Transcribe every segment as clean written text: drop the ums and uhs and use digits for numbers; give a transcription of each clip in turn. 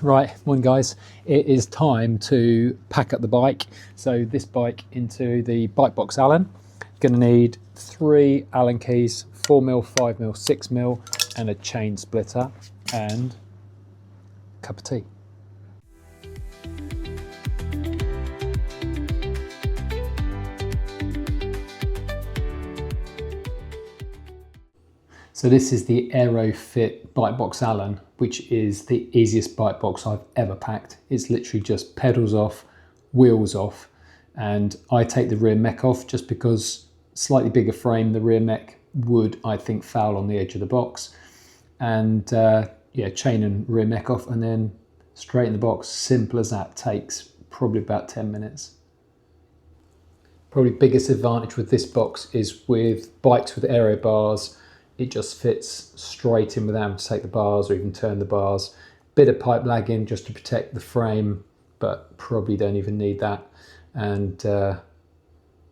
Right, morning guys. It is time to pack up the bike. So this bike into the bike box Allen. Going to need 3 Allen keys, 4mm, 5mm, 6mm, and a chain splitter and a cup of tea. So this is the AeroFit bike box Allen, which is the easiest bike box I've ever packed. It's literally just pedals off, wheels off, and I take the rear mech off just because slightly bigger frame, the rear mech would, I think, foul on the edge of the box. And yeah, chain and rear mech off and then straight in the box. Simple as that. Takes probably about 10 minutes. Probably biggest advantage with this box is with bikes with aero bars. It just fits straight in without having to take the bars or even turn the bars. Bit of pipe lagging just to protect the frame, but probably don't even need that. And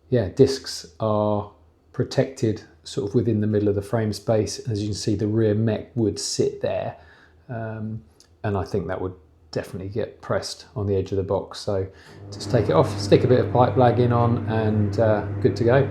yeah, discs are protected sort of within the middle of the frame space. As you can see, the rear mech would sit there, and I think that would definitely get pressed on the edge of the box. So just take it off, stick a bit of pipe lagging on, and good to go.